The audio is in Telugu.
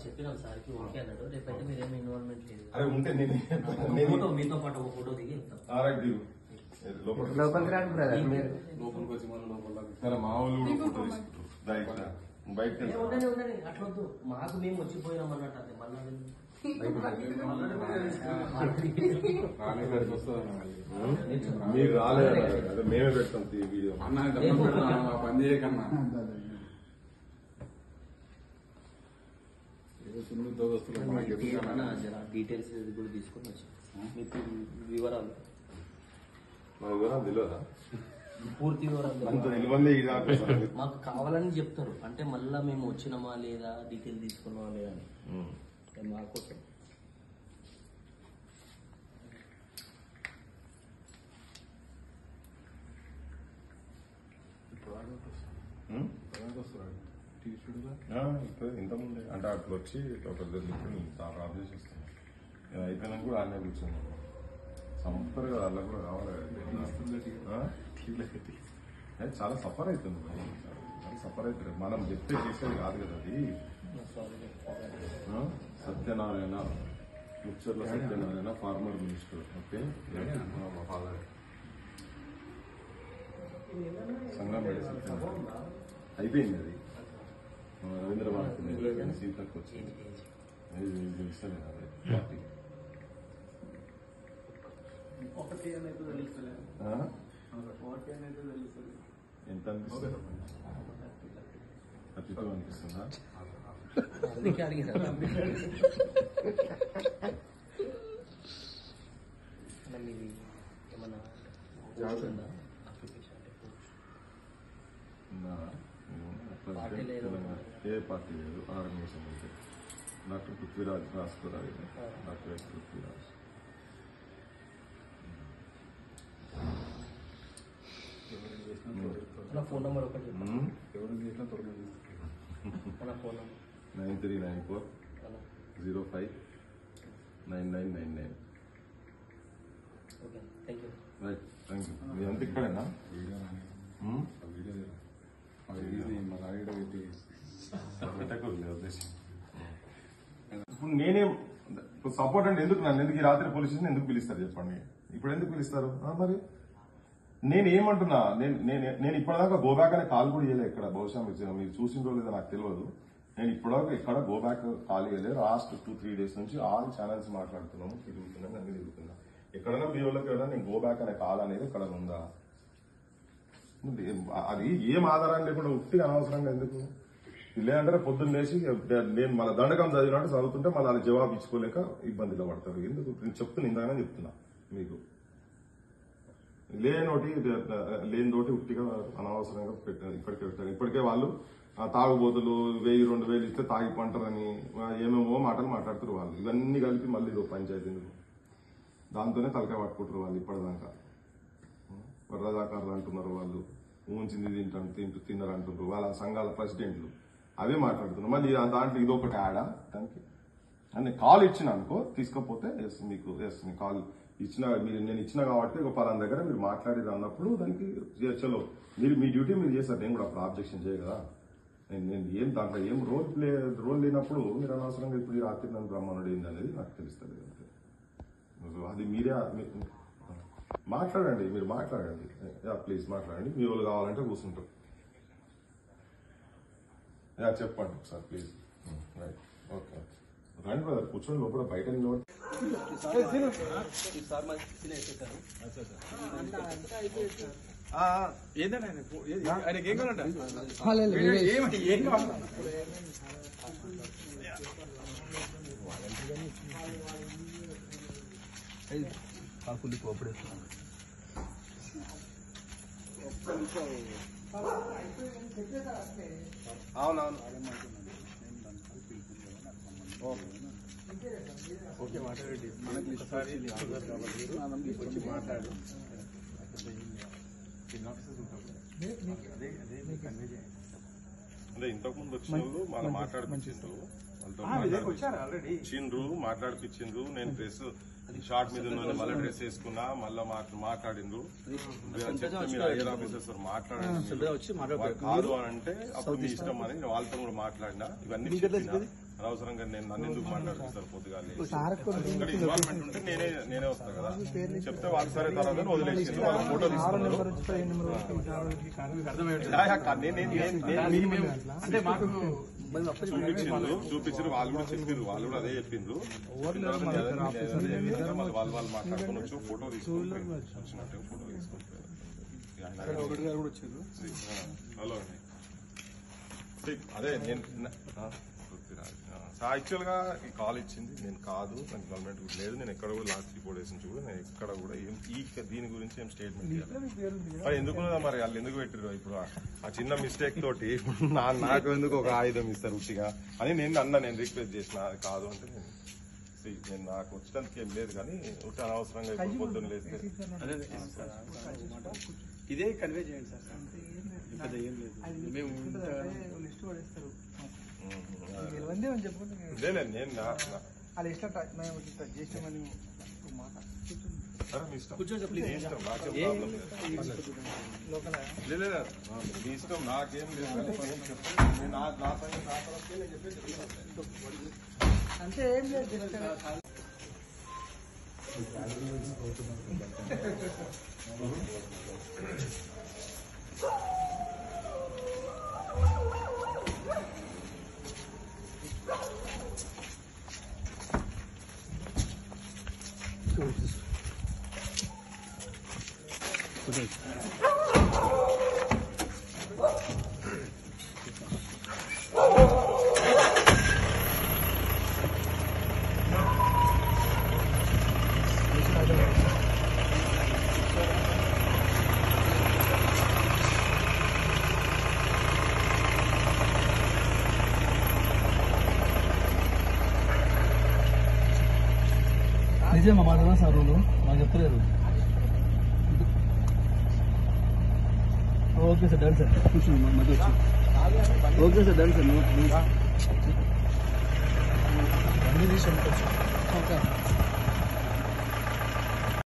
చెప్పినాం సార్కి ఓకే అన్నాడు. రేపైతే మీరేమి ఇన్వాల్వ్మెంట్ లేదు. అరే ఉంటే ఫోటో మీతో పాటు ఒక ఫోటో దిగి లోపలికి రాండి బ్రదర్. మీరు లోపలికి వచ్చి మన లోపల మా వాళ్ళు ఫోటో తీసుకుంటారు. బయట అట్లొద్దు, మాకు మేము వచ్చిపోయినాం అన్నట్టు. అదే మళ్ళీ మీరు రాలేదు, అదే మేమే పెడతాం వీడియో. పని చేయకన్నా డీటెయిల్స్ కూడా తీసుకొని వచ్చాం. మీకు వివరాలు మా వివరాలు తెలియదా? పూర్తి వివరాలు అంత తెలియదు. మాకు కావాలని చెప్తారు. అంటే మళ్ళా మేము వచ్చినామా లేదా, డీటెయిల్ తీసుకున్నామా లేదా అని మాకోసం. ఇంతకుముందే అంటే అట్లా వచ్చి ఒక ఆఫ్ చేసి వస్తున్నాం. అయిపోయినాక కూడా ఆనే కూర్చున్నాం. సంపర్ కదా, అలా కూడా కావాలి. చాలా సఫర్ అవుతుంది, చాలా సఫర్ అవుతుంది. మనం చెప్తే చేసేది కాదు కదా అది. Satyanarayana, Mucharla Satyanarayana, former minister. Okay, మా ఫాదర్ సంగంపేట సత్యనారాయణ. అయిపోయింది అది. రవీంద్ర భారతి సీతకు వచ్చింది. తెలుస్తలేదు అదే పార్టీ. ఎంత అనిపిస్తుంది? 32 అనిపిస్తుందా? అందుకే అడిగిన మీది ఏమన్నా ఏ పార్టీ లేదు, ఆర్గనైజేషన్ లేదు. డాక్టర్ పృథ్వీరాజ్ రాసుకోరాలి. Doctor S Prithviraj. Phone number ఒకటి ఎవరు చేసినా త్వరగా phone number 9394059999. Okay, thank you. Right, thank you. మీ అంత ఇక్కడేనా? వీడియో ఇప్పుడు నేనేం సపోర్ట్ అంటే ఎందుకు నన్ను ఎందుకు ఈ రాత్రి పోలీస్ స్టేషన్ ఎందుకు పిలుస్తారు చెప్పండి? ఇప్పుడు ఎందుకు పిలుస్తారు? మరి నేను ఏమంటున్నా, నేను ఇప్పటిదాకా గోబ్యాక్ అనే కాల్ కూడా చేయలేదు ఎక్కడ. బహుశా మీరు చూసిందో లేదో నాకు తెలియదు. నేను ఇప్పటిదాకా ఎక్కడ గోబ్యాక్ కాల్ చేయలేదు. లాస్ట్ 2-3 days నుంచి ఆల్ ఛానల్స్ మాట్లాడుతున్నాము, తిరుగుతున్నాను, అన్ని తిరుగుతున్నా. ఎక్కడైనా మీ వాళ్ళకి ఎవరైనా నేను గోబ్యాక్ అనే కాల్ అనేది ఎక్కడ ఉందా? అది ఏం ఆధారం లేకుండా ఉట్టిగా అనవసరంగా ఎందుకు? లేదంటే పొద్దున్న లేచి నేను మన దండకం చదివినట్టు చదువుతుంటే మళ్ళీ అది జవాబు ఇచ్చుకోలేక ఇబ్బందిలో పడతారు. ఎందుకు? నేను ఇందాకనే చెప్తున్నా మీకు. లేనితోటి ఉట్టిగా అనవసరంగా ఇప్పటికే పెట్టారు. ఇప్పటికే వాళ్ళు తాగుబోతులు 1000-2000 ఇస్తే తాగి పంటరని ఏమేమో మాటలు మాట్లాడుతారు వాళ్ళు. ఇవన్నీ కలిపి మళ్ళీ ఇదో పంచాయతీ ఎందుకు? దాంతోనే తలకాయ పట్టుకుంటారు వాళ్ళు ఇప్పటిదాకా. రజాకారులు అంటున్నారు వాళ్ళు, ఊంచింది తిన్నారు అంటున్నారు వాళ్ళ సంఘాల ప్రెసిడెంట్లు. అవే మాట్లాడుతున్నారు. మళ్ళీ దాంట్లో ఇదొకటి యాడా దానికి అని కాల్ ఇచ్చిన అనుకో, తీసుకపోతే మీకు మీ కాల్ ఇచ్చిన నేను ఇచ్చిన కాబట్టి ఒక పలానా దగ్గర మీరు మాట్లాడేది అన్నప్పుడు దానికి చలో మీరు మీ డ్యూటీ మీరు చేస్తారు. నేను కూడా అప్పుడు ఆబ్జెక్షన్ చేయ కదా. నేను ఏం దాంట్లో ఏం రోల్ లేనప్పుడు మీరు అనవసరంగా ఇప్పుడు ఈ రాత్రి నన్ను బ్రహ్మణుడు ఏంది అనేది నాకు తెలుస్తుంది. అది మీరే మాట్లాడండి, మీరు మాట్లాడండి, ప్లీజ్ మాట్లాడండి. మీ వాళ్ళు కావాలంటే కూర్చుంటారు. చెప్పండి ఒకసారి ప్లీజ్. రైట్, ఓకే, రండి బ్రదర్, కూర్చోండి లోపల. బయట నిలబడి ఆయనకి ఏం కావాలంట? ఏం కావాలి? కాకులు కోపడేస్తున్నారు. అవునవును, ఓకే మాట్లాడండి. మనకి ఒకసారి వచ్చి మాట్లాడు. అంటే ఇంతకు ముందు వచ్చిన వాళ్ళు వాళ్ళు మాట్లాడిపించిండ్రు, వాళ్ళతో వచ్చిండ్రు, మాట్లాడిపించిండ్రు. నేను ప్రెస్ షార్ట్ మీద ఉన్న మళ్ళీ డ్రెస్ వేసుకున్నా మళ్ళీ మాట్లాడిండ్రు. చెప్తే మీరు హైయర్ ఆఫీసర్స్ మాట్లాడండి కాదు అని అంటే అప్పుడు మీ ఇష్టం అని వాళ్ళతో కూడా మాట్లాడినా. ఇవన్నీ అనవసరంగా నేను నన్ను ఎందుకు మాట్లాడుతారు పొద్దుగా ఇన్వాల్వ్మెంట్ ఉంటే నేనే వస్తాను కదా. చెప్తే వాళ్ళు సరే తర్వాత వదిలేసింది. వాళ్ళ ఫోటో తీసుకున్నారు. చూపించారు వాళ్ళు కూడా చెప్పారు. వాళ్ళు కూడా అదే చెప్పిండ్రు. వాళ్ళు మాట్లాడుకుని వచ్చి ఫోటో తీసుకుని వచ్చినట్టు ఫోటో తీసుకుంటారు. హలో అదే నేను యాక్చువల్ గా ఈ కాల్ ఇచ్చింది నేను కాదు. నాకు గవర్నమెంట్ లేదు. నేను ఎక్కడ కూడా లాస్ట్ రిపోర్ట్ వేసిన చూడు. నేను ఎక్కడ కూడా దీని గురించి ఏం స్టేట్మెంట్ ఇవ్వాలి. ఎందుకు మరి వాళ్ళు ఎందుకు పెట్టారు? ఇప్పుడు ఆ చిన్న మిస్టేక్ తోటి నాకు ఎందుకు ఒక ఆయుధం ఇస్తారు ఉట్టిగా అని నేను రిక్వెస్ట్ చేసిన. అది కాదు అంటే నేను నాకు వచ్చడానికి ఏం లేదు కానీ ఒకటి అనవసరంగా ఇప్పుడు పొద్దున్న లేస్తే ఇదే కన్వే చేయండి సార్. లేదు నేను మీ ఇష్టం నాకేం లేదు. అంటే ఏం లేదు. నిజమా మాట సార్ నాకు చెప్పలేదు. Okay sir done sir. కూర్చోండి మధ్య వచ్చి. Okay sir done sir. అన్ని తీసుకోండి. ఓకే.